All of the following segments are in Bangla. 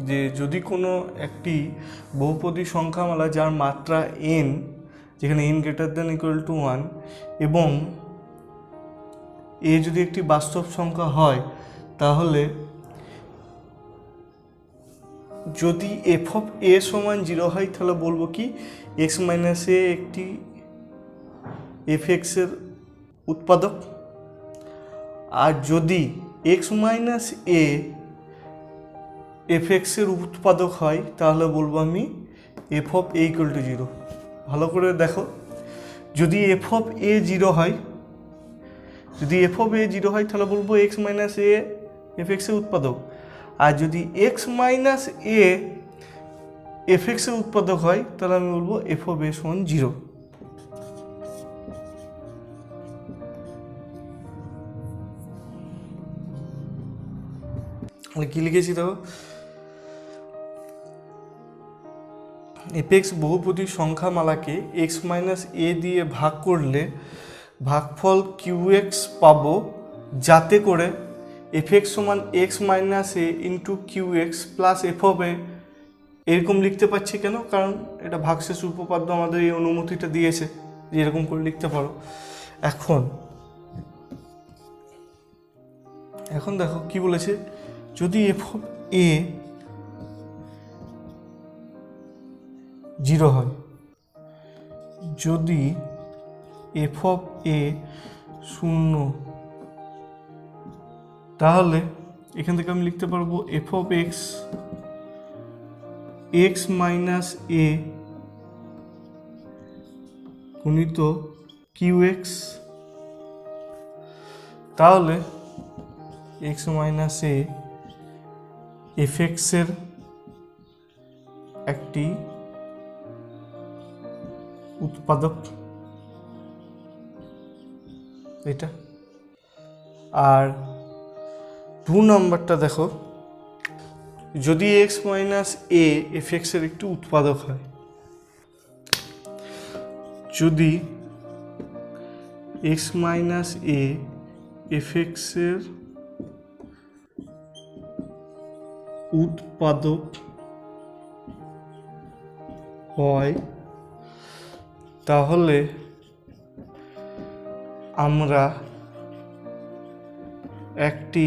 যে যদি কোনো একটি বহুপদী সংখ্যামালা যার মাত্রা n, যেখানে n greater than equal to 1 এবং a যদি একটি বাস্তব সংখ্যা হয়, তাহলে যদি f অফ a সমান 0 হয় তাহলে বলবো কি x মাইনাস a একটি fx এর উৎপাদক। আর যদি x মাইনাস a fx এর উৎপাদক হয় তাহলে বলবো আমি f of a equal to 0। ভালো করে দেখো, যদি f অফ a 0 হয়, যদি f অফ a 0 হয় তাহলে বলবো x মাইনাস a fx এর উৎপাদক। আর যদি x মাইনাস a fx এর উৎপাদক হয় তাহলে আমি বলবো f অফ a সমান 0। কি লিখেছি দেখো, fx বহুপদী সংখ্যামালাকে x মাইনাস a দিয়ে ভাগ করলে ভাগফল qx পাবো, যাতে করে fx সমান x minus a into qx plus f of a। এরকম লিখতে পারছি কেন? কারণ এটা ভাগশেষ উপপাদ্য আমাদের এই অনুমতিটা দিয়েছে যে এরকম করে লিখতে পারো। এখন দেখো কি বলেছে, যদি f অফ a 0 হয়, যদি f অফ a 0, তাহলে এখান থেকে আমি লিখতে পারবো f of x minus a গুণিত qx। তাহলে x মাইনাস a fx এর একটি উৎপাদক, এটা। আর 2 নম্বরটা দেখো, যদি x মাইনাস a fx এর একটি উৎপাদক হয়, যদি x মাইনাস a fx এর উৎপাদক হয়, তাহলে আমরা একটি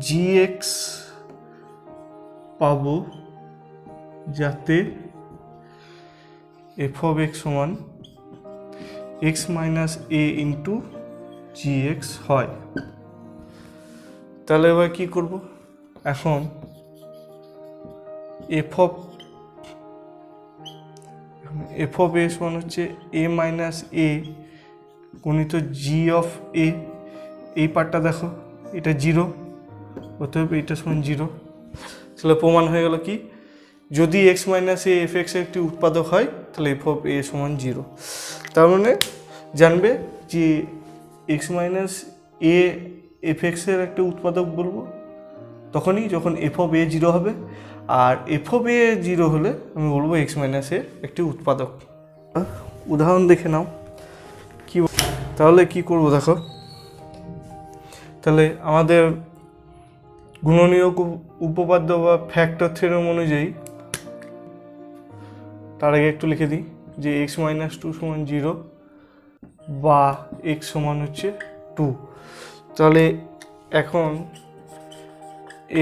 gx পাবো, যাতে f অফ x সমান x minus a into gx হয়। তাহলে এবার কি করব, এখন f অফ a সমান হচ্ছে a মাইনাস a গুণিত g অফ a। এই পার্টটা দেখো, এটা 0, অতএব এটা সমান 0। তাহলে প্রমাণ হয়ে গেল কি, যদি x মাইনাস a fx এর একটি উৎপাদক হয় তাহলে f অফ a সমান 0। তার মানে জানবে যে x মাইনাস a fx এর একটা উৎপাদক বলবো তখনই যখন f অফ a 0 হবে, আর f অফ a 0 হলে আমি বলবো x মাইনাস a একটি উৎপাদক। উদাহরণ দেখে নাও কি। তাহলে কি করব দেখো, তাহলে আমাদের গুণনীয়ক উপপাদ্য বা ফ্যাক্টর থিওরেম অনুযায়ী, তার আগে একটু লিখে দিই যে x মাইনাস 2 সমান 0 বা x সমান হচ্ছে 2। তাহলে এখন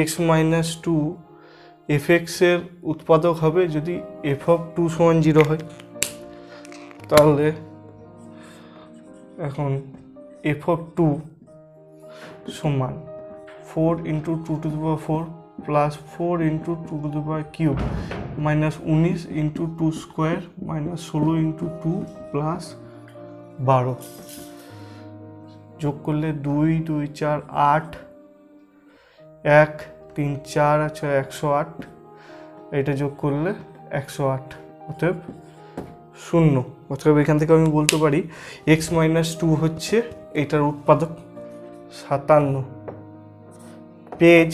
x মাইনাস 2 fx এর উৎপাদক হবে যদি f অফ 2 সমান 0 হয়। তাহলে এখন f অফ 2 সমান 4 into 2 to the power 4 plus 4 into 2 to the power cube minus 19 into 2 square minus 16 into 2 plus 12। যোগ করলে 2 2 4 8, 1 3 4 আছে 108, এটা যোগ করলে 108, অতএব 0। অতএব এখান থেকে আমি বলতে পারি x মাইনাস 2 হচ্ছে এটার উৎপাদক। 57 পেজ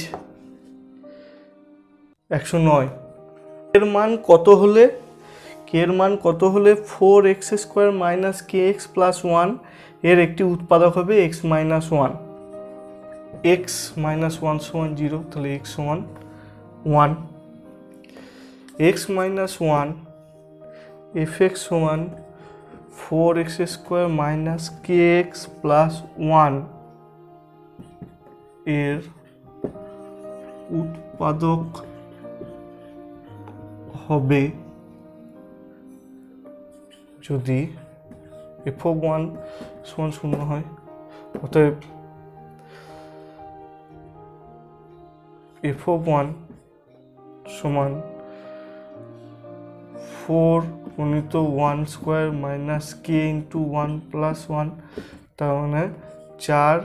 109। এর মান কত হলে হলে 4x square minus kx plus 1 এর একটি উৎপাদক হবে x minus 1। X minus one সমান জিরো, তাহলে এক্স সমান one. X minus one F x সমান four x square minus k x plus one এর উৎপাদক হবে যদি এফ অফ ওয়ান সমান শূন্য হয়। অতএব এফ অফ ওয়ান সমান ফোর গুণিত ওয়ান স্কোয়ার মাইনাস কে ইন্টু ওয়ান প্লাস ওয়ান, তার মানে চার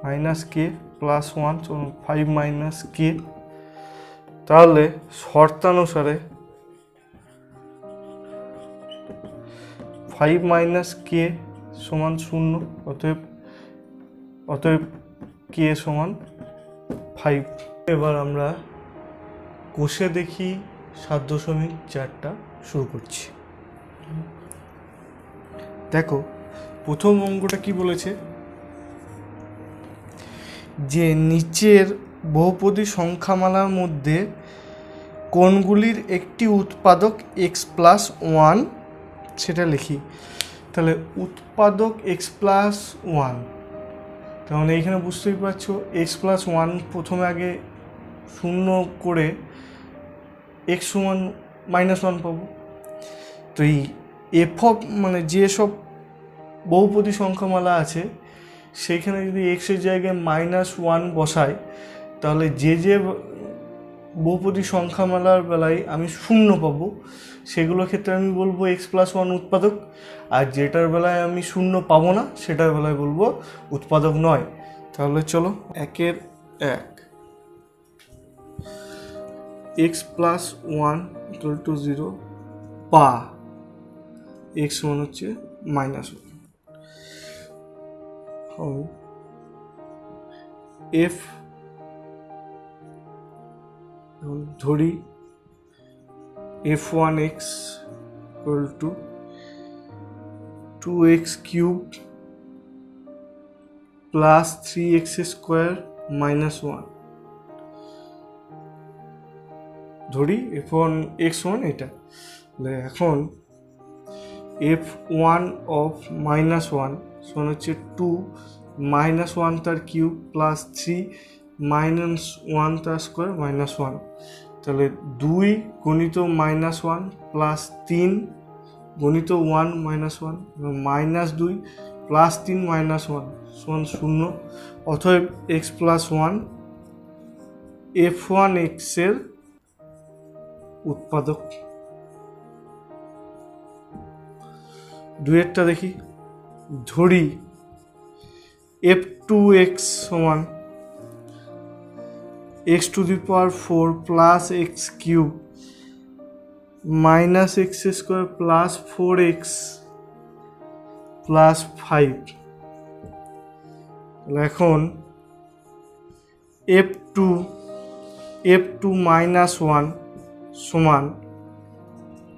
minus k plus one five minus কে। তাহলে শর্তানুসারে ফাইভ মাইনাস কে সমান শূন্য, অতএব কে সমান ফাইভ। এবার আমরা কোষে দেখি 7.4টা শুরু করছি। দেখো প্রথম অঙ্কটা কি বলেছে, যে নিচের বহুপদী সংখ্যামালার মধ্যে কোনগুলির একটি উৎপাদক এক্স প্লাস ওয়ান সেটা লিখি। তাহলে উৎপাদক এক্স প্লাস ওয়ান, তাহলে এখানে বুঝতেই পারছো এক্স প্লাস ওয়ান প্রথমে আগে শূন্য করে এক্স সমান মাইনাস ওয়ান পাবো। তো এই এফ অফ মানে যেসব বহুপদী সংখ্যামালা আছে সেইখানে যদি এক্সের জায়গায় মাইনাস ওয়ান বসাই, তাহলে যে বহুপদী সংখ্যামালার বেলায় আমি শূন্য পাবো সেগুলোর ক্ষেত্রে আমি বলবো এক্স প্লাস ওয়ান উৎপাদক, আর যেটার বেলায় আমি শূন্য পাবো না সেটার বেলায় বলবো উৎপাদক নয়। তাহলে চলো একের এক, x plus one equal to zero বা এক্স সমান হচ্ছে মাইনাস ওয়ান। এফ ধরি f one x equal to two x cube plus three x square minus one. ধরি এফ ওয়ান এক্স ওয়ান এটা। এখন f one of minus one সমান হচ্ছে টু মাইনাস ওয়ান তার cube plus three minus one তার স্কোয়ার মাইনাস ওয়ান। তাহলে দুই গণিত মাইনাস ওয়ান প্লাস তিন গণিত ওয়ান মাইনাস ওয়ান মাইনাস দুই প্লাস তিন মাইনাস ওয়ান সমান শূন্য। অতএব x plus one F one এক্সের উৎপাদক। দুইয়েরটা দেখি। ধরি এফ টু এক্স সমান x to the power four plus x cube minus x square plus four x plus five. এখন এফ টু মাইনাস ওয়ান সমান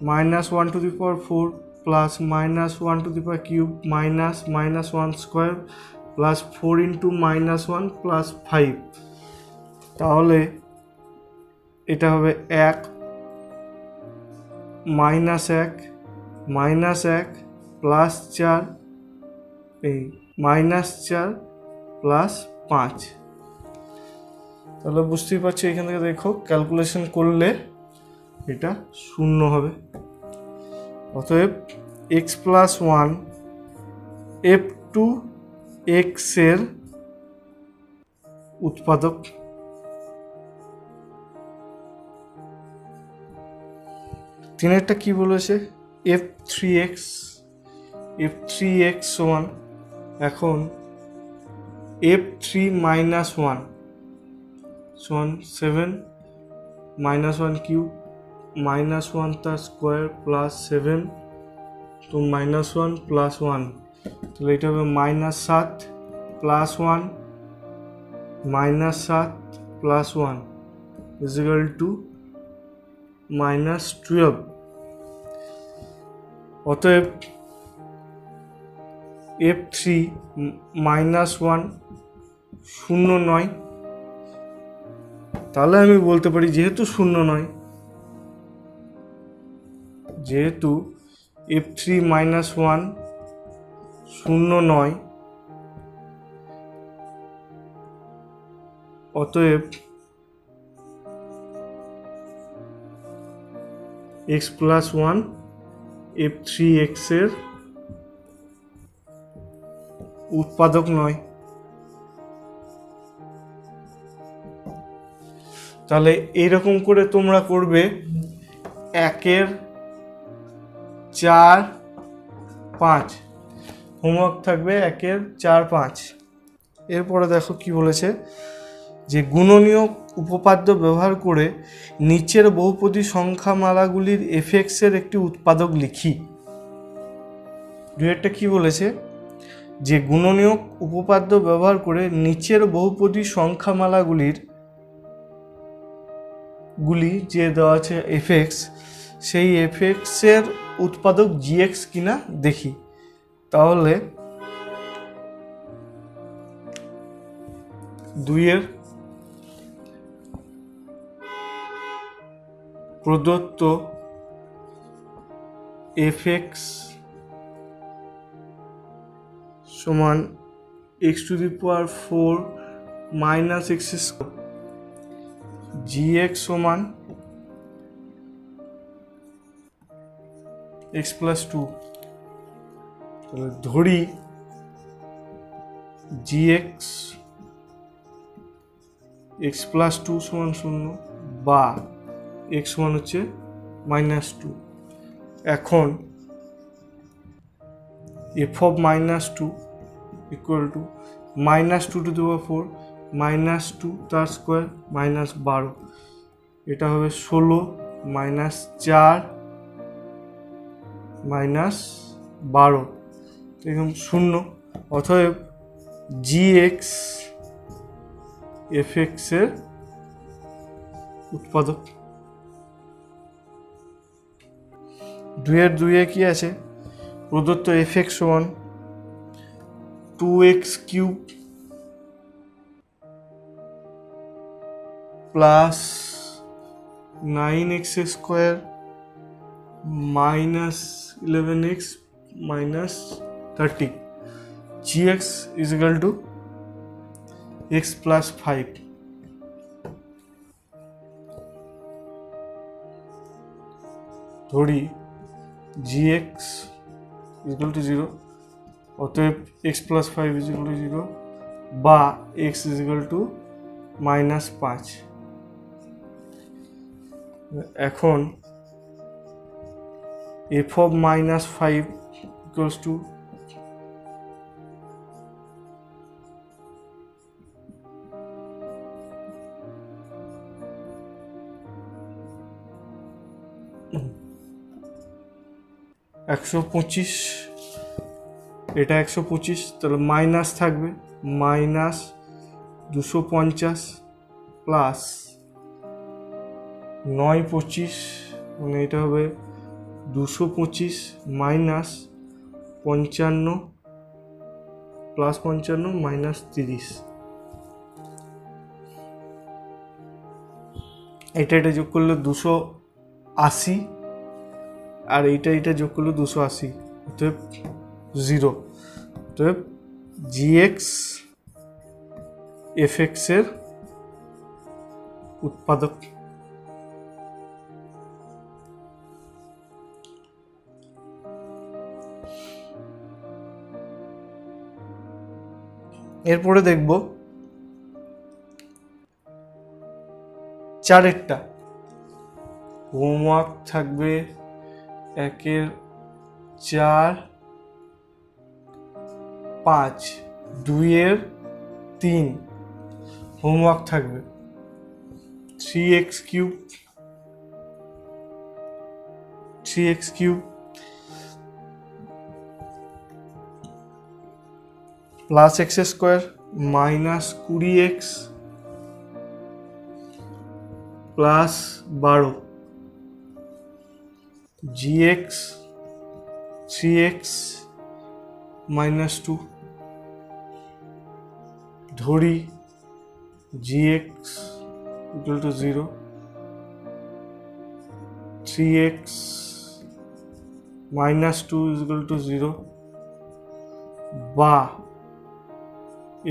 minus one two the power four plus minus one two the power cube minus one square plus four into minus one plus five. তাহলে এটা হবে এক মাইনাস এক প্লাস চার এই মাইনাস চার প্লাস পাঁচ। তাহলে বুঝতেই পারছো এখান থেকে দেখো ক্যালকুলেশন করলে এটা শূন্য হবে। অতএব x plus one f two এক্সের উৎপাদক। তিনেরটা কি বলেছে, এফ থ্রি এক্স সমান এখন এফ থ্রি মাইনাস ওয়ান সমান seven minus one cube minus one তার স্কোয়ার প্লাস সেভেন তো মাইনাস ওয়ান প্লাস ওয়ান। তাহলে এটা হবে মাইনাস সাত প্লাস ওয়ান মাইনাস সাত plus one is equal two minus 12। অতএব এফ থ্রি মাইনাস ওয়ান শূন্য নয়, তাহলে আমি বলতে পারি যেহেতু শূন্য নয়, যেহেতু f3 মাইনাস 1 শূন্য নয়, অতএব x প্লাস 1 f3x এর উৎপাদক নয়। তাহলে এইরকম করে তোমরা করবে 1-এর 4, 5, হোমওয়ার্ক থাকবে 1-এর 4, 5। এরপরে দেখো কি বলেছে, যে গুণনীয় উপপাদ্য ব্যবহার করে নিচের বহুপদী সংখ্যামালাগুলির এফএক্সের একটি উৎপাদক লিখি। দুইটা কি বলেছে, যে গুণনীয় উপপাদ্য ব্যবহার করে নিচের বহুপদী সংখ্যামালাগুলি যে দেওয়া আছে এফএক্স, সেই এফএক্সের উৎপাদক জিএক্স কিনা দেখি। তাহলে 2-এর প্রদত্ত এফএক্স সমান x⁴ মাইনাস x², gx সমান x প্লাস 2। তাহলে ধরি gx x প্লাস 2 সমান 0 বা x সমান হচ্ছে -2। এখন f of -2 equal to -2 to the power 4 -2 তার স্কোয়ার -12, এটা হবে 16 -4 -12 এরকম 0। অতএব gx fx এর উৎপাদক। 2-এর 2-এ কি আছে, প্রদত্ত fx সমান 2x³ plus 9x² minus 11x minus 30, gx is equal to x plus 5। ধরি gx is equal to 0, অতএব x plus 5 is equal to 0 বা x is equal to -5। এখন f of -5 equals to -125, এটা 125, তাহলে মাইনাস থাকবে -250 প্লাস 925, মানে এটা হবে 225 মাইনাস 55 প্লাস 55 মাইনাস 30। এটা যোগ করলে 280 আর এইটা যোগ করলে 280, অতএব 0। অতএব gx fx এর উৎপাদক। এরপরে দেখব 4-এরটা। হোমওয়ার্ক থাকবে 1-এর 4, 5, 2-এর 3 হোমওয়ার্ক থাকবে 3x³ plus x² minus 20x plus 12, gx 3x -2। ধরি gx equal to 0, 3x minus 2 is equal to 0, বা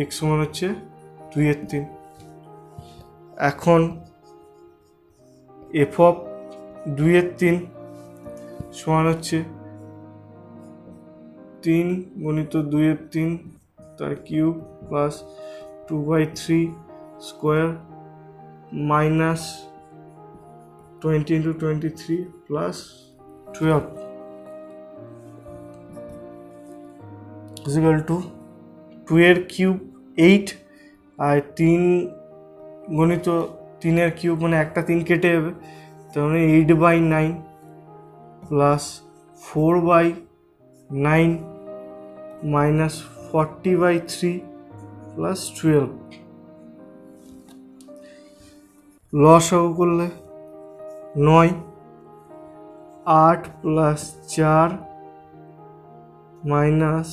x সমান হচ্ছে 2/3। এখন f of 2/3 সমান হচ্ছে 3 গুণিত 2/3 তার cube plus 2/3 square minus 20 into 23 plus 12 is equal to 2 এর কিউব 8 আর 3 গণিত 3 এর কিউব মানে একটা 3 কেটে যাবে, তার মানে 8/9 প্লাস 4/9 মাইনাস 40/3 প্লাস 12। লসাগু করলে 9, 8 প্লাস 4 মাইনাস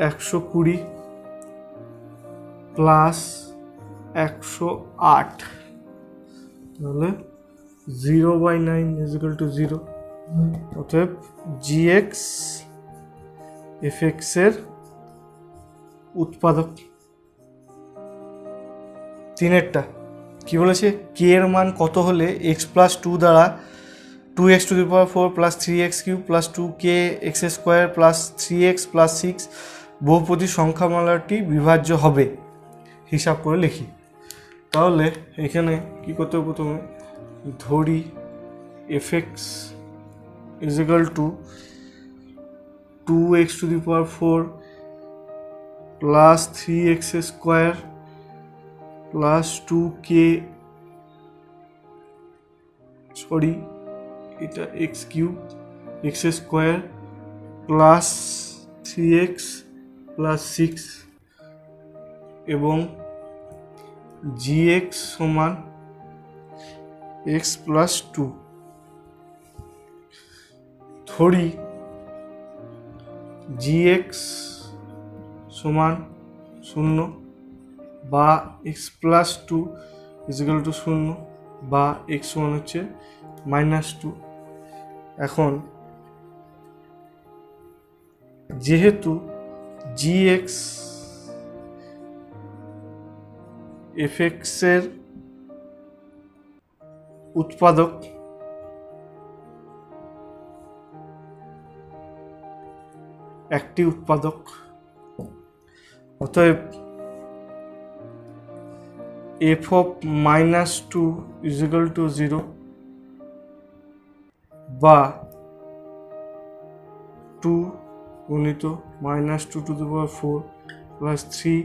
120 প্লাস 108, তাহলে 0/9 is equal to 0। অতএব gx fx এর উৎপাদক। তিনেরটা কি বলেছে, কে এর মান কত হলে x প্লাস 2 দ্বারা 2x two the power 4 plus 3x cube plus 2k x square plus 3x plus 6 বহুপদী সংখ্যামালাটি বিভাজ্য হবে, হিসাব করে লিখি। তাহলে এখানে কি করতে হবে, প্রথমে ধরি fx is equal to 2x to the power 4 plus 3x square plus 2k, sorry এটা x cube x square plus 3x plus 6 এবং gx সমান x প্লাস 2। ধরি gx সমান 0 বা x plus 2 is equal to 0 বা x সমান হচ্ছে -2। এখন যেহেতু gx fx এর উৎপাদক, একটি উৎপাদক, অতএব f of -2 is equal to 0 বা 2 গুণিত -2 to the power 4 plus 3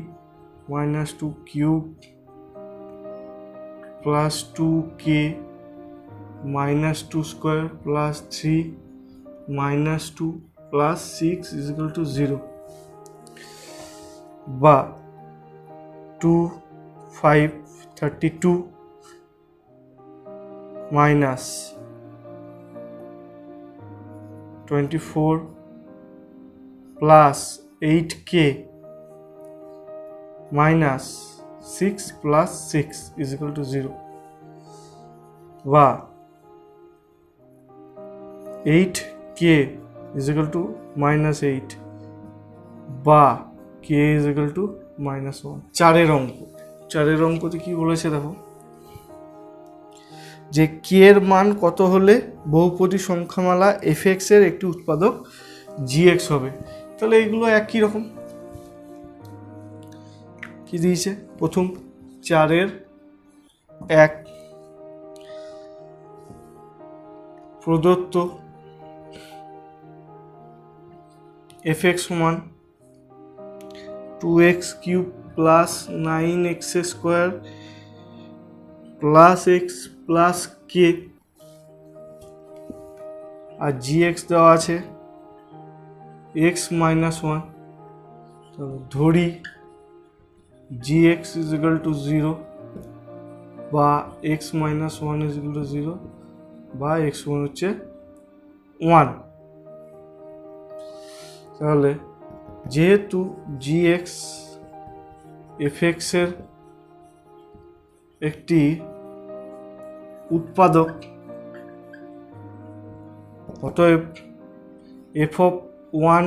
-2 cube plus 2k -2 square plus 3 -2 plus 6 is equal to 0 বা 2 5 32 minus 24 plus 8k minus 6 plus 6 is equal to 0 বা 8k is equal to -8 বা k is equal to -1। চারের অঙ্কতে কি বলেছে দেখো, যে k এর মান কত হলে বহুপদী সংখ্যামালা fx এর একটি উৎপাদক gx হবে। তাহলে এগুলো একই রকম। কি দিয়েছে, প্রথম 4-এর 1 প্রদত্ত fx সমান 2x cube plus 9x square plus x plus k আর gx দেওয়া আছে x -1। ধরি gx is equal to 0 বা x -1 is equal to 0 বা x সমান হচ্ছে 1। তাহলে যেহেতু gx fx এর একটি উৎপাদক, অতএব এফ অফ 1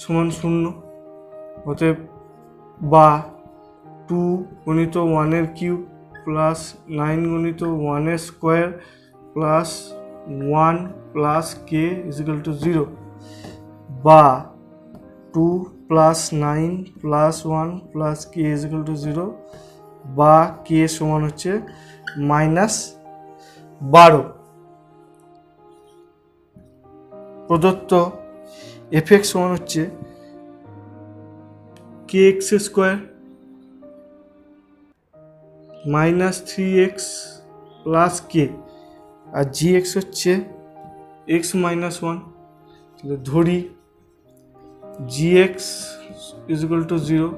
সমান 0, অতএব বা 2 গুণিত 1 কিউব প্লাস 9 গুণিত 1 square plus 1 plus k equal to 0, বা 2 plus 9 plus 1 plus k equal to 0, বা কে সমান হচ্ছে -12। প্রদত্ত এফ এক্স সমান হচ্ছে কে এক্স স্কোয়ার -3x প্লাস কে, আর জি এক্স হচ্ছে x -1। তাহলে ধরি জি এক্স ইজিক্যাল টু 0,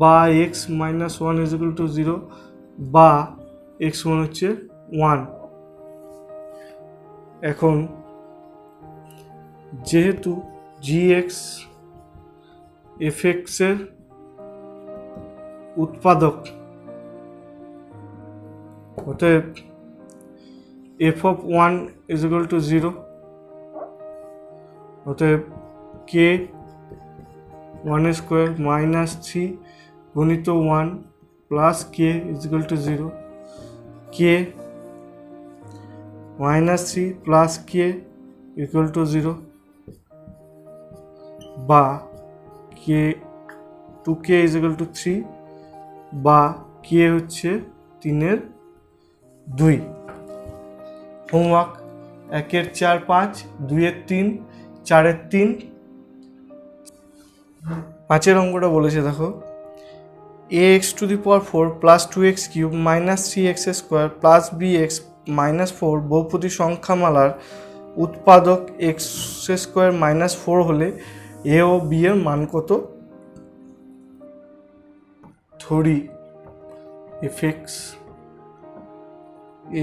বা x -1 ইজিক্যাল টু 0, বা এক্স সমান হচ্ছে 1। এখন যেহেতু জি এক্স এফ এক্সের উৎপাদক, অতএব এফ অফ 1 ইজিক্যাল টু 0, অতএব কে 1 স্কোয়ার -3 গুণিত 1 plus k equal to 0, k -3 plus k equal to 0, বা কে 2k ইজিক্যাল টু 3, বা কে হচ্ছে 3/2। হোমওয়ার্ক 1-4 5, 2-3, 4-3। 5 অঙ্কটা বলেছে দেখো, ax⁴ plus 2x³ minus 3x square plus bx -4 বহুপদী সংখ্যামালার উৎপাদক x² -4 হলে এ ও বি এর মান কত? ধরি F x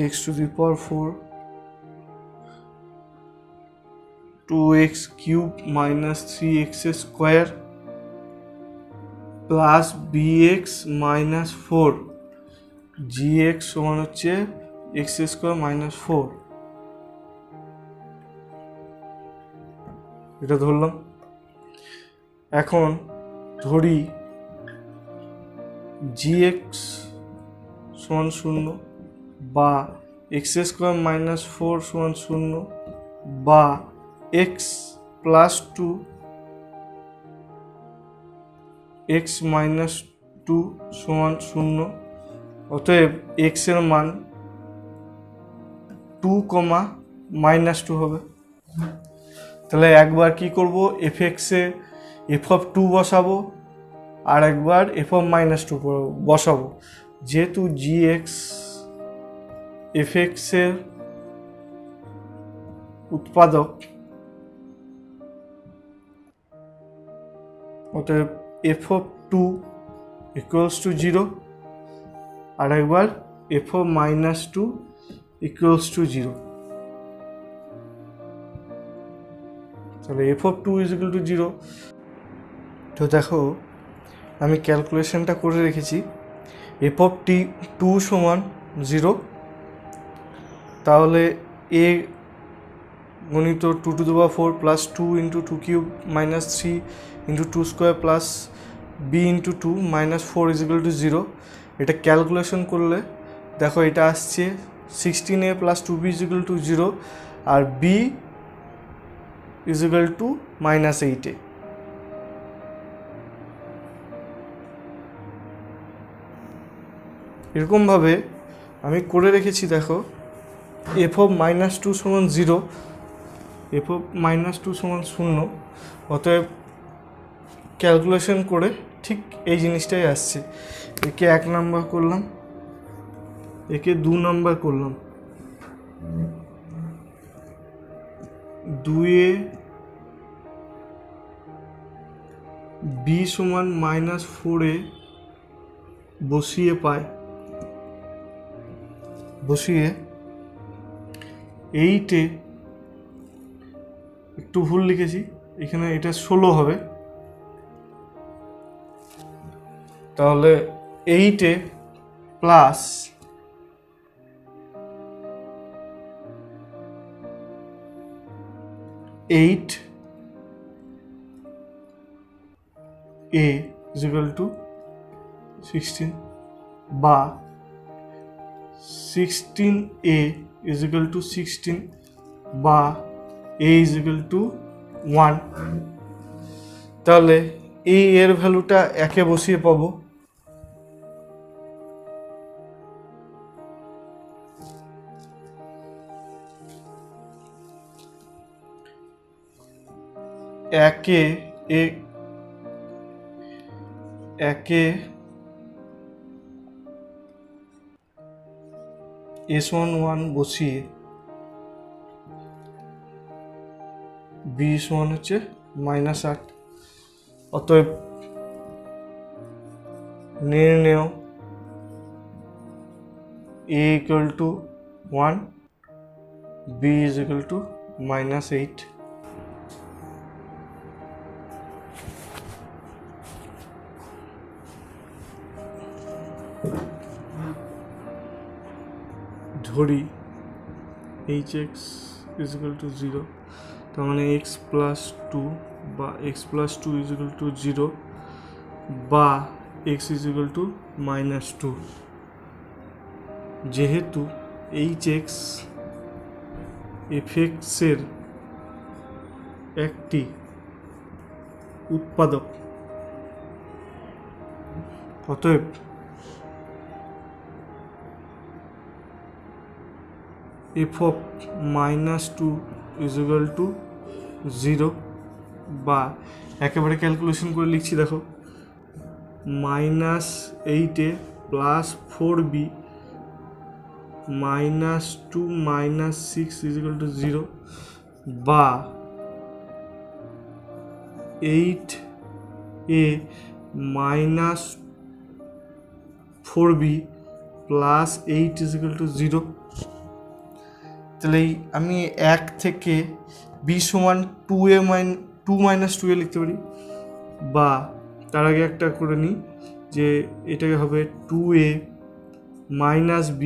ax⁴ 2x³ minus 3x square plus bx -4, gx সমান হচ্ছে x² -4। এটা ধরলাম। এখন ধরি gx সমান 0, বা x² -4 সমান 0, বা x প্লাস 2 x -2 সমান 0, অতএব x এর মান 2, -2 হবে। তাহলে একবার কি করব, এফ এক্সে এফ অফ 2 বসাবো, আর একবার এফ অফ -2 বসাবো। যেহেতু জি এক্স এফ এক্সের উৎপাদক, অতএব এফ অফ 2 ইকুয়ালস টু 0, আর একবার এফ অফ -2 ইকুয়ালস টু 0। তাহলে এফ অফ 2 ইকুয়াল টু 0। তো দেখো আমি ক্যালকুলেশনটা করে রেখেছি, এফ অফ 2 সমান 0, তাহলে এ গুণিত 2⁴ plus 2 × 2³ minus 3 × 2² plus b × 2 -4 equal to 0। এটা ক্যালকুলেশন করলে দেখো এটা আসছে 16a plus 2b equal to 0, আর b ইজিক্যাল টু -8a। এরকমভাবে আমি করে রেখেছি। দেখো এফ অফ -2 সমান 0, এফ অফ -2 সমান 0, অতএব ক্যালকুলেশন করে ঠিক এই জিনিসটাই আসছে। একে 1 নাম্বার করলাম, একে 2 নাম্বার করলাম। 2a b সমান -4a বসিয়ে পায়, বসিয়ে 8 একটু ভুল লিখেছি, এখানে এটা 16 হবে। তাহলে 8 plus eight a is equal to 16 বা 16a is equal to 16 বা a is equal to 1। তাহলে এই এর ভ্যালুটা একে বসিয়ে পাবো একে S11 বসিয়ে বি সমান হচ্ছে -8। অতএব নির্ণেয় a equal to 1 b is equal to -8। ধরি hx is equal to 0, তার মানে x plus 2 বা x plus 2 is equal to 0 বা x is equal to -2। যেহেতু hx fx এর একটি উৎপাদক, অতএব f of -2 is equal to 0 বা একেবারে ক্যালকুলেশন করে লিখছি দেখো -8a plus 4b -2 -6 is equal to 0 বা 8a minus 4b plus 8 is equal to 0। তাহলে আমি 1 থেকে b সমান 2a - 2a লিখতে পারি, বা তার আগে একটা করে নিই যে এটাকে হবে 2a minus b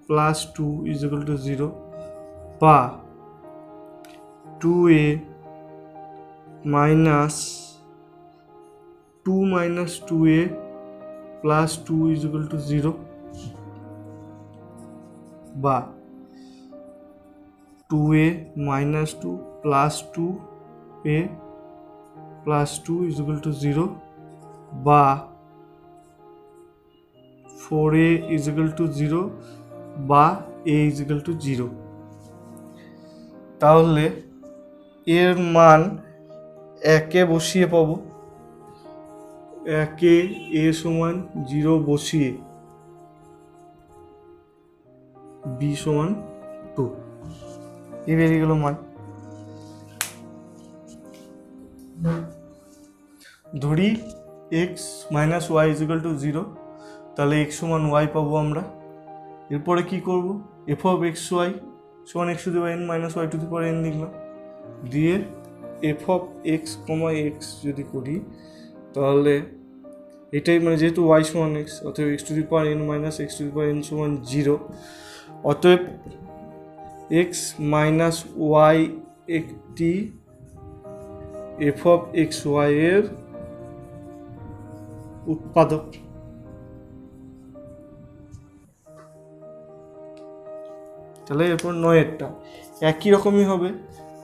plus 2 is equal to 0 বা 2a minus 2 minus 2a plus 2 is equal to 0 বা 2a minus 2 plus 2a plus 2 is equal to 0 বা 4a is equal to 0 বা a is equal to 0। তাহলে এর মান একে বসিয়ে পাবো, একে a সমান 0 বসিয়ে b সমান 2, এই বেরিয়ে গেল মান। ধরি x minus y is equal to 0, তাহলে x সমান y পাবো আমরা। এরপরে কি করব, f of x y সমান x to the power n minus y to the power n লিখলাম, দিয়ে f of x, x যদি করি তাহলে এটাই মানে যেহেতু y সমান x, অতএব x to the power n minus x to the power n সমান 0। অতএব x minus y একটি f of x y এর উৎপাদক। তাহলে এরপর 9-এরটা একই রকমই হবে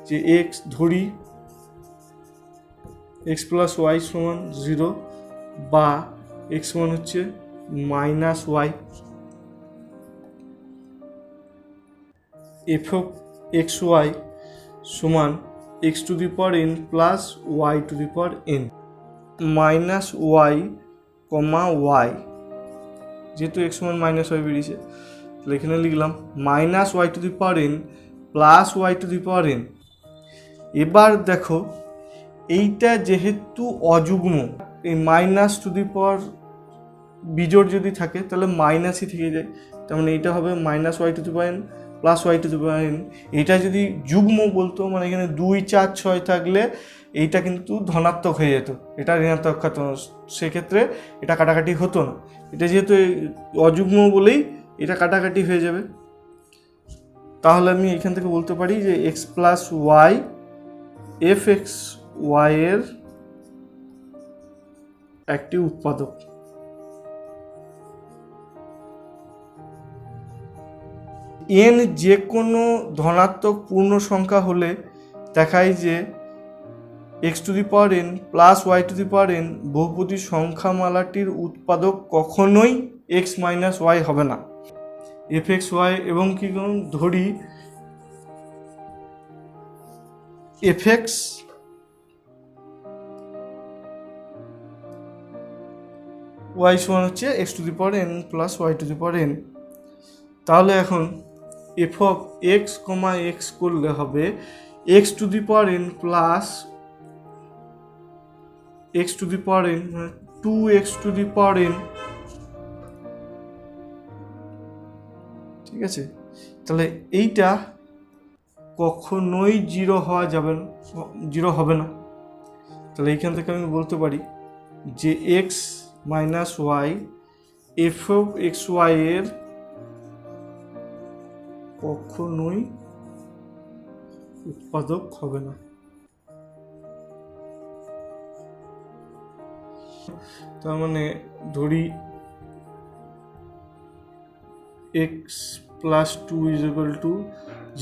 যে x ধরি x plus y সমান 0 বা x সমান হচ্ছে -y, f of x y সমান x to the power n plus y to the power n minus y, y, যেহেতু x সমান -y বেরিয়েছে তাহলে এখানে লিখলাম -y to the power n plus y to the power n। এবার দেখো এইটা যেহেতু অযুগ্ম, এই মাইনাস টু দি পাওয়ার বিজোড় যদি থাকে তাহলে মাইনাসই থেকে যায়, তার মানে এইটা হবে -y to the power n plus y to the power n, এটা যদি যুগ্ম বলতো মানে এখানে 2, 4, 6 থাকলে এইটা কিন্তু ধনাত্মক হয়ে যেত, এটা ঋণাত্মক হতো, সেক্ষেত্রে এটা কাটাকাটি হতো না। এটা যেহেতু অযুগ্ম বলেই এটা কাটাকাটি হয়ে যাবে। তাহলে আমি এখান থেকে বলতে পারি যে x plus y f x y এর একটি উৎপাদক। এন যে কোনো ধনাত্মক পূর্ণ সংখ্যা হলে দেখায় যে x to the power n plus y to the power n বহুপদী সংখ্যামালাটির উৎপাদক কখনোই এক্স মাইনাস ওয়াই হবে না। এফ এক্স ওয়াই এবং কি ধরি এফ এক্স ওয়াই সমান হচ্ছে x to the power n plus y to the power n. তাহলে এখন f of x comma x করলে হবে x to the power n plus x to the power n, মানে 2x two the power N. ঠিক আছে, তাহলে এইটা কখনোই জিরো হওয়া যাবে না, জিরো হবে না। তাহলে এইখান থেকে আমি বলতে পারি যে x minus y f of x y এর কখনোই উৎপাদক হবে না। তার মানে ধরি x plus 2 is equal to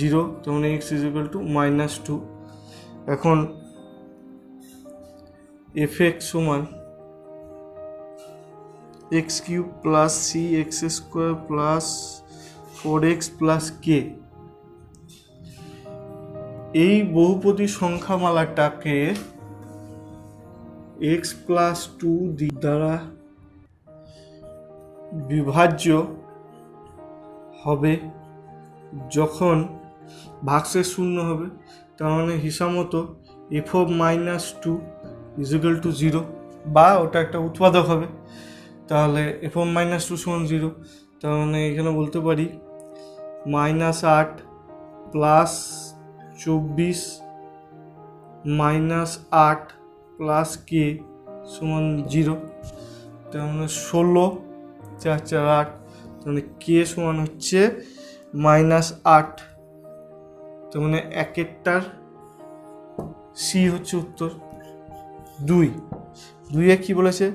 0, তার মানে এক্স ইজ ইকুয়াল টু -2। এখন এফ এক্স সমান x cube plus c x square plus 4x plus k, এই বহুপদী সংখ্যামালাটাকে এক্স প্লাস 2 দ্বারা বিভাজ্য হবে যখন ভাগশেষ শূন্য হবে। তার মানে হিসাব মতো F of -2 is equal to 0, বা ওটা একটা উৎপাদক হবে। তাহলে এফ অফ -2 সমান 0, তার মানে এখানে বলতে পারি -8 প্লাস 24 -8 প্লাস কে সমান 0, তার মানে 16, 4, 4, 8, তার মানে কে সমান হচ্ছে -8। তার মানে একেরটার সি হচ্ছে উত্তর 2। কি বলেছে,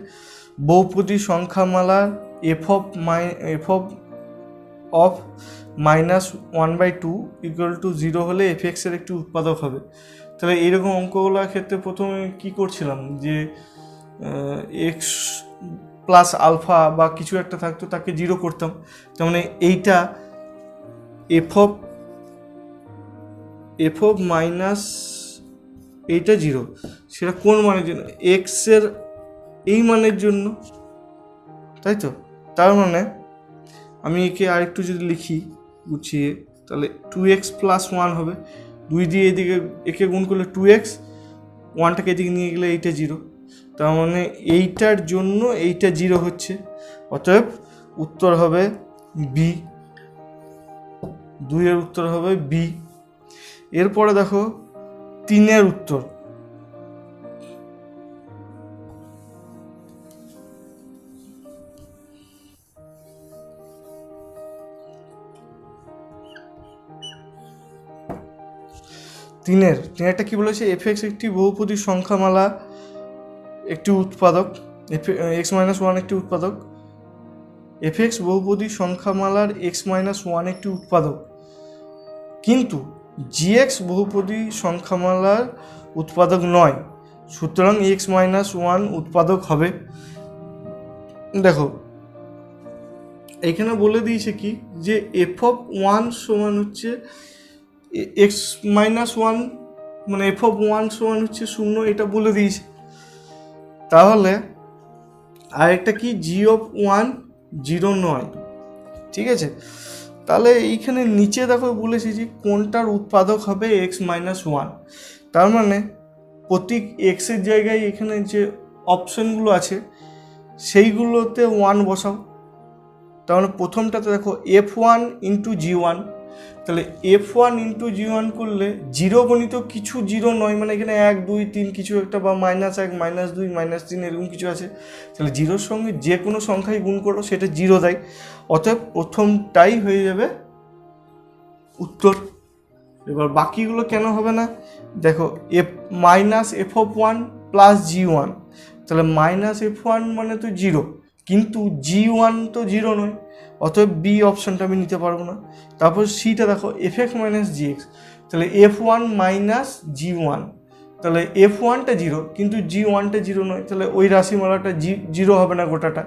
বহুপদী সংখ্যামালার এফ অফ -1/2 ইকুয়াল টু 0 হলে এফ এক্সের একটি উৎপাদক হবে। তাহলে এইরকম অঙ্কগুলোর ক্ষেত্রে প্রথমে কি করছিলাম যে এক্স প্লাস আলফা বা কিছু একটা থাকতো তাকে 0 করতাম। তার মানে এইটা এফ অফ মাইনাস এইটা 0, সেটা কোন মানের জন্য, এক্সের এই মানের জন্য, তাই তো। তার মানে আমি একে আরেকটু যদি লিখি গুছিয়ে, তাহলে 2x প্লাস 1 হবে, 2 দিয়ে এদিকে একে গুণ করলে 2x, 1টাকে এদিকে নিয়ে গেলে এইটা 0, তার মানে এইটার জন্য এইটা 0 হচ্ছে, অতএব উত্তর হবে বি। 2 এর উত্তর হবে বি। এরপরে দেখো 3 এর উত্তর, তিনেরটা কি বলেছে, এফ এক্স একটি বহুপদী সংখ্যামালা একটি উৎপাদক, x-1 একটি উৎপাদক, এফ এক্স বহুপদী সংখ্যামালার x-1 একটি উৎপাদক, কিন্তু জিএক্স বহুপদী সংখ্যামালার উৎপাদক নয়, সুতরাং x-1 উৎপাদক হবে। দেখো এখানে বলে দিয়েছে কি যে এফ অফ 1 সমান হচ্ছে x-1, মানে এফ অফ 1 সমান হচ্ছে 0, এটা বলে দিয়েছে। তাহলে আরেকটা কি জি অফ 1 0 নয়, ঠিক আছে। তাহলে এইখানে নিচে দেখো বলেছি যে কোনটার উৎপাদক হবে x-1, তার মানে প্রতীক এক্সের জায়গায় এখানে যে অপশনগুলো আছে সেইগুলোতে 1 বসাও। তার মানে প্রথমটাতে দেখো F1 × G1, তাহলে f1 ইন্টু g1 করলে জিরো গণিত কিছু জিরো নয়, মানে এখানে 1 2 3 কিছু একটা বা -1 -2 -3 এরকম কিছু আছে। তাহলে জিরোর সঙ্গে যে কোনো সংখ্যাই গুণ করো সেটা জিরো দেয়, অতএব প্রথমটাই হয়ে যাবে উত্তর। এবার বাকিগুলো কেন হবে না দেখো, -f(1) প্লাস g1, তাহলে -f(1) মানে তো জিরো, কিন্তু g1 তো জিরো নয়, অতএব বি অপশানটা আমি নিতে পারবো না। তারপর সিটা দেখো fx মাইনাস gx, তাহলে f1 মাইনাস g1, তাহলে f1টা জিরো কিন্তু g1টা জিরো নয়, তাহলে ওই রাশিমালাটা জিরো হবে না গোটাটা,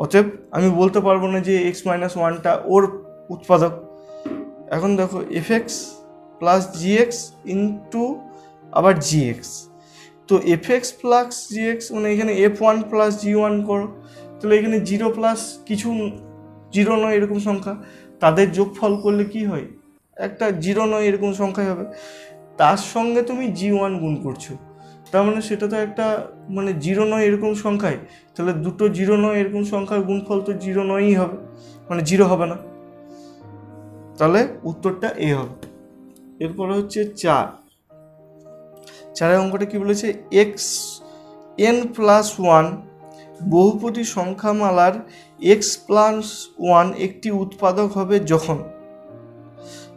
অতএব আমি বলতে পারবো না যে x-1টা ওর উৎপাদক। এখন দেখো fx প্লাস gx ইন্টু আবার gx, তো fx প্লাস gx মানে এখানে f1 প্লাস g1 করো, তাহলে এখানে জিরো প্লাস কিছু জিরো নয় এরকম সংখ্যা, তাদের যোগফল করলে কি হয়, একটা জিরো নয় এরকম সংখ্যাই হবে। তার সঙ্গে তুমি g1 গুণ করছো, তার মানে সেটা তো একটা মানে জিরো নয় এরকম সংখ্যায়, তাহলে দুটো জিরো নয় এরকম সংখ্যার গুণফল তো জিরো নয়ই হবে, মানে জিরো হবে না, তাহলে উত্তরটা এ হবে। এরপরে হচ্ছে 4 অঙ্কটা কি বলেছে, xn+1 বহুপদী সংখ্যামালার x+1 একটি উৎপাদক হবে যখন,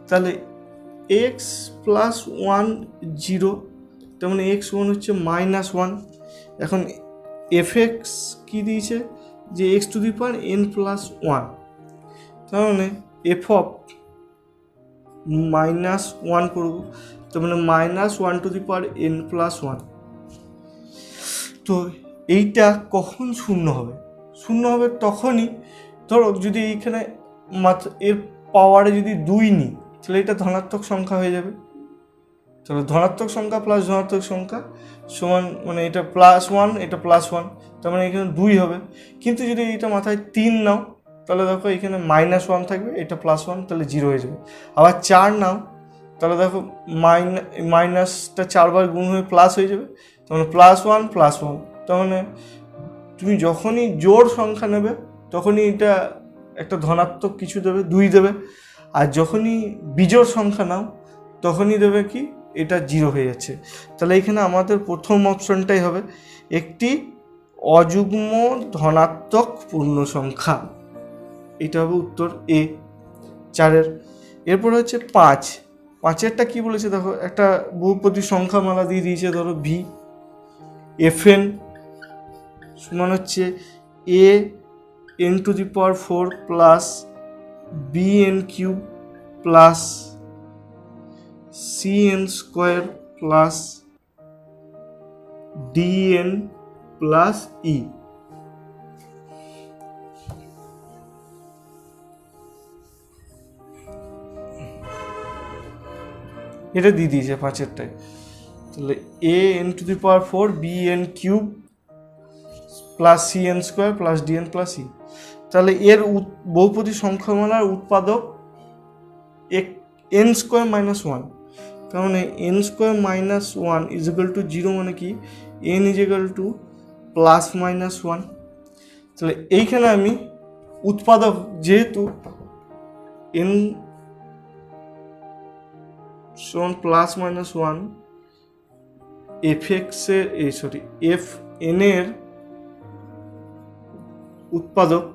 তাহলে x+1 0, তার মানে x1 হচ্ছে -1। এখন fx কি দিয়েছে যে x⁴n+1, তার মানে f(-1) করবো, তার মানে -1n+1। তো এইটা কখন শূন্য হবে, শূন্য হবে তখনই ধরো যদি এইখানে এর পাওয়ারে যদি 2 নিই, তাহলে এটা ধনাত্মক সংখ্যা হয়ে যাবে, তাহলে ধনাত্মক সংখ্যা প্লাস ধনাত্মক সংখ্যা সমান, মানে এটা +1 এটা +1, তার মানে এখানে 2 হবে। কিন্তু যদি এইটা মাথায় 3 নাও, তাহলে দেখো এখানে -1 থাকবে, এটা +1, তাহলে 0 হয়ে যাবে। আবার 4 নাও, তাহলে দেখো মাইনাসটা 4 বার গুণ হয়ে প্লাস হয়ে যাবে, তার মানে +1 +1, তার মানে তুমি যখনই জোড় সংখ্যা নেবে তখনই এটা একটা ধনাত্মক কিছু দেবে, 2 দেবে, আর যখনই বিজোড় সংখ্যা নাও তখনই দেবে কি, এটা 0 হয়ে যাচ্ছে। তাহলে এখানে আমাদের প্রথম অপশনটাই হবে একটি অযুগ্ম ধনাত্মক পূর্ণ সংখ্যা, এটা হবে উত্তর এ 4-এর। এরপর হচ্ছে 5-এরটা কি বলেছে দেখো, একটা বহুপদী সংখ্যামালা দিয়ে দিয়েছে, ধরো v fn সমান হচ্ছে an⁴ plus bn³ plus cn² plus dn plus e। এটা দিয়ে দিয়েছে 5-এরটায়, তাহলে an⁴ bn³ plus cn² plus dn plus e, তাহলে এর বহুপদী সংখ্যামালার উৎপাদক n² - 1, তার মানে n² - 1 = 0, মানে কি n = +-1। তাহলে এইখানে আমি উৎপাদক যেহেতু n +-1 fn এর উৎপাদক,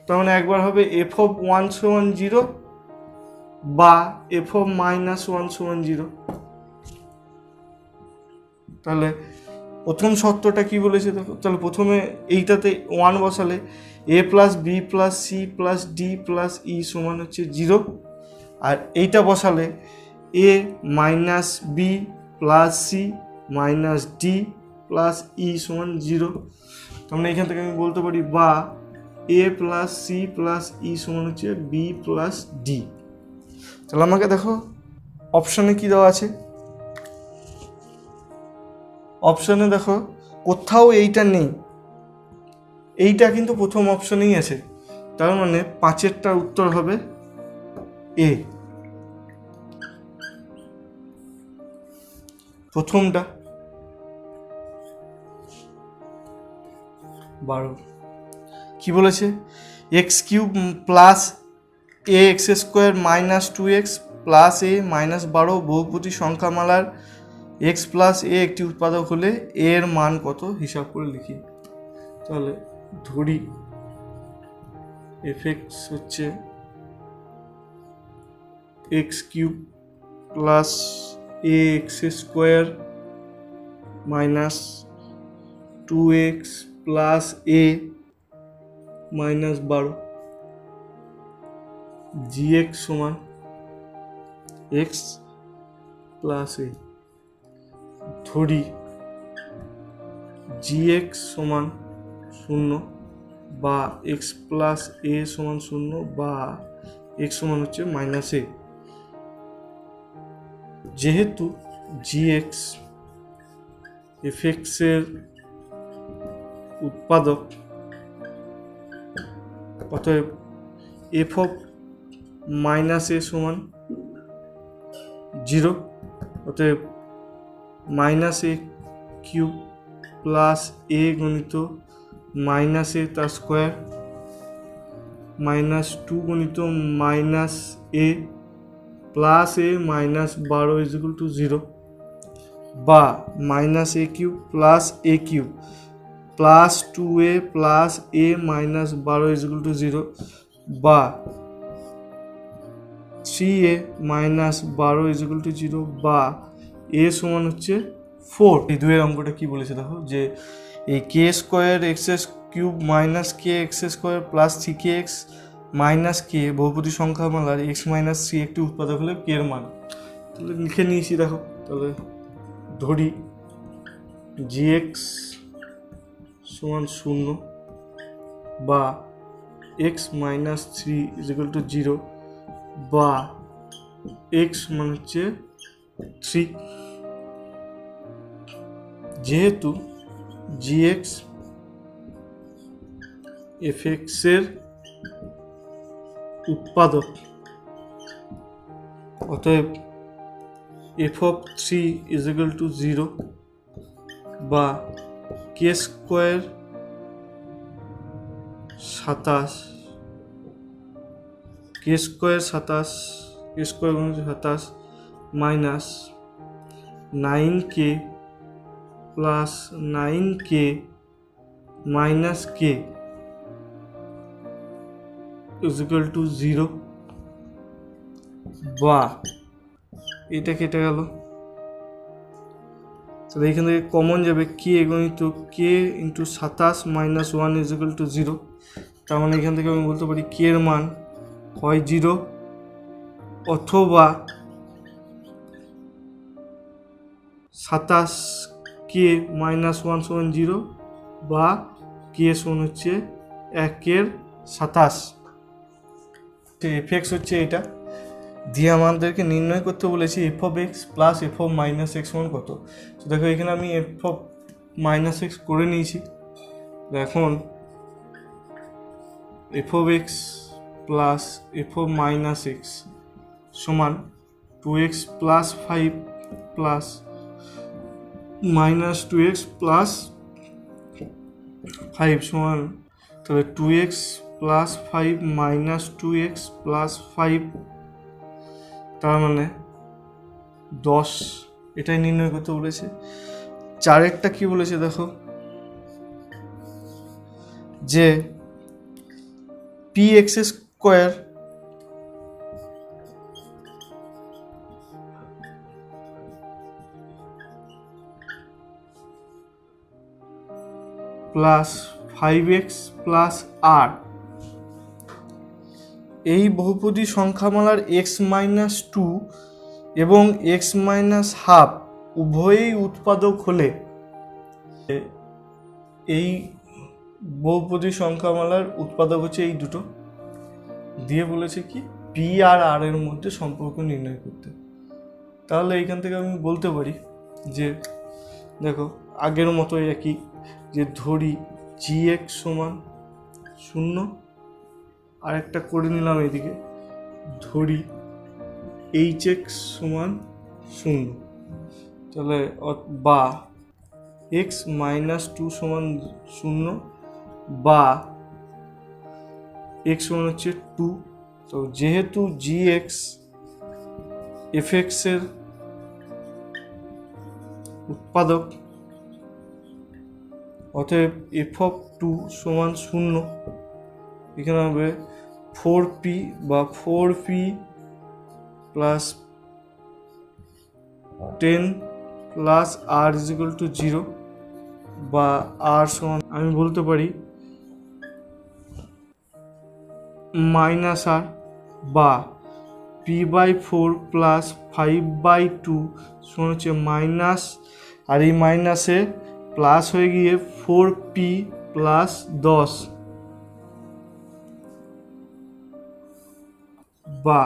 তার মানে একবার হবে f(1) = 0 বা f(-1) = 0। তাহলে প্রথম শর্তটা কি বলেছে দেখো, তাহলে প্রথমে এইটাতে 1 বসালে a plus b plus c plus d plus e সমান হচ্ছে 0, আর এইটা বসালে a minus b plus c minus d plus e সমান 0, তার মানে এখান থেকে আমি বলতে পারি বা a plus c plus e সমান হচ্ছে বি প্লাস ডি। তাহলে আমাকে দেখো অপশানে কি দেওয়া আছে, অপশানে দেখো কোথাও এইটা নেই, এইটা কিন্তু প্রথম অপশানেই আছে, তার মানে 5-এরটার উত্তর হবে এ, প্রথমটা। 12 কি বলেছে, x³ plus a x square minus 2x plus a minus 12 বহুপদী সংখ্যামালার এক্স প্লাস এ একটি উৎপাদক হলে এর মান কত হিসাব করে লিখি। তাহলে ধরি এফএক্স হচ্ছে x cube plus a x square minus 2x plus a minus 12 gx সমান x প্লাস এ। ধরি gx সমান 0 বা x প্লাস এ সমান 0 বা x সমান হচ্ছে মাইনাস এ। যেহেতু gx fx এর উৎপাদক, অতএব f অফ মাইনাস এ সমান 0, অতএব মাইনাস এ কিউব প্লাস এ গণিত মাইনাস এ তার স্কোয়ার মাইনাস 2 গণিত minus A plus a minus 12 is equal to 0, বা minus A cube plus A cube plus 2a plus a minus 12 is equal to 0, বা 3a minus 12 is equal to 0, বা এ সমান হচ্ছে 4। এই দুয়ের অঙ্কটা কি বলেছে দেখো, যে এই k square x cube minus k x square plus 3kx minus k বহুপদী সংখ্যামালার এক্স মাইনাস 3 একটি উৎপাদক হলে কে এর মান। তাহলে লিখে নিয়েছি দেখো। তাহলে ধরি gx সমান 0 বা x minus 3 is equal to 0, বা x সমান হচ্ছে 3। যেহেতু gx fx এর উৎপাদক, অতএব f of 3 is equal to 0, বা k square 27 k square 27 minus 9k plus 9k minus k is equal to 0, বা এটা কেটে গেল। তাহলে এখান থেকে কমন যাবে কে গণিত কে into 27 minus 1 is equal to 0। তার মানে এখান থেকে আমি বলতে পারি কে এর মান হয় 0 অথবা 27k মাইনাস 1 সমান 0, বা কে সমান হচ্ছে 1/27। এফএক্স হচ্ছে এটা দিয়ে আমাদেরকে নির্ণয় করতে বলেছি F of x plus F of minus x সমান কত। তো দেখো এখানে আমি এফ অফ মাইনাস এক্স করে নিয়েছি। এখন f of x plus F of minus x সমান 2x plus 5 plus minus 2x plus 5 সমান, তাহলে 2x plus 5 minus 2x plus 5, তার মানে 10। এটাই নির্ণয় করতে বলেছে। 4 কি বলেছে দেখো, যে px square plus 5x plus r এই বহুপদী সংখ্যামালার x মাইনাস 2 এবং x মাইনাস হাফ উভয়ই উৎপাদক হলে এই বহুপদী সংখ্যামালার উৎপাদক হচ্ছে এই দুটো, দিয়ে বলেছে কি পি আর আর এর মধ্যে সম্পর্ক নির্ণয় করতে। তাহলে এইখান থেকে আমি বলতে পারি যে দেখো আগের মতোই একই, যে ধরি gx সমান 0, আর একটা করে নিলাম এদিকে, ধরি hx সমান 0, তাহলে বা x মাইনাস 2 সমান 0, বা x সমান হচ্ছে 2, তো যেহেতু জি এক্স এফ এক্সের উৎপাদক, অতএব এফ অফ টু সমান 0। এখানে হবে 4p বা 4p plus 10 plus r is equal to 0, বা আর সমান আমি বলতে পারি মাইনাস আর, বা p/4 প্লাস 5/2 সমান হচ্ছে মাইনাস, আর এই মাইনাসে প্লাস হয়ে গিয়ে 4p প্লাস 10, বা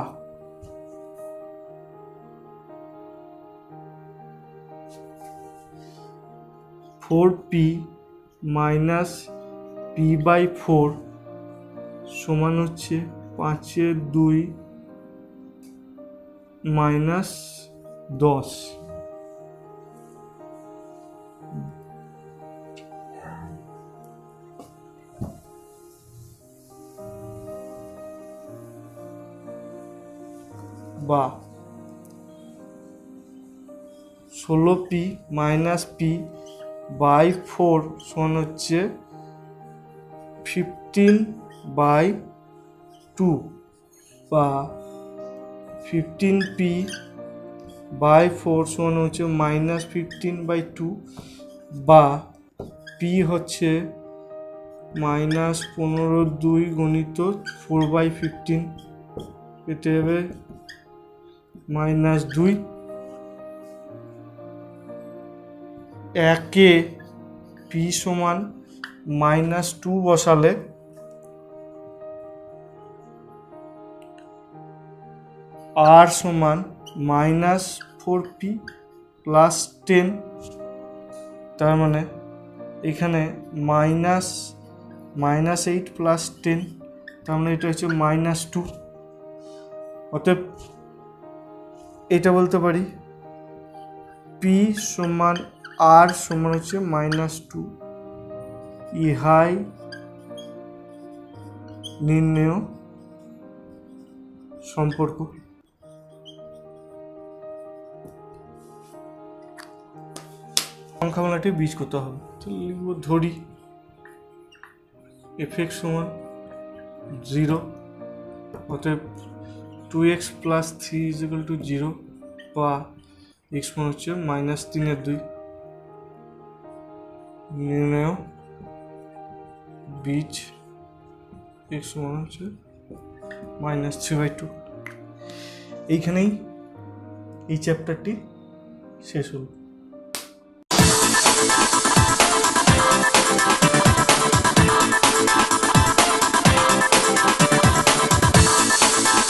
4p মাইনাস p/4 সমান হচ্ছে 5/2 মাইনাস 10, বা 16p মাইনাস p/4 সমান হচ্ছে 15/2, বা 15p/4 সমান হচ্ছে মাইনাস 15/2, বা p হচ্ছে মাইনাস 15/2 গুণিত 4/15, পেতে হবে -2। একে p সমান -2 বসালে r সমান -4p প্লাস 10, তার মানে এখানে -8 প্লাস 10, তার মানে এটা হচ্ছে -2। অতএব এটা বলতে পারি p সমান r সমান হচ্ছে -2। ইহাই নির্ণেয় সম্পর্ক। সংখ্যামালাটি বীজ করতে হবে, তাহলে লিখব ধরি f(x) সমান 0, অতএব 2x plus 3 is equal to 0, বা x সমান হচ্ছে -3/2। নির্ণেয় বীজ x সমান হচ্ছে -3/2। এইখানেই এই চ্যাপ্টারটি শেষ হল।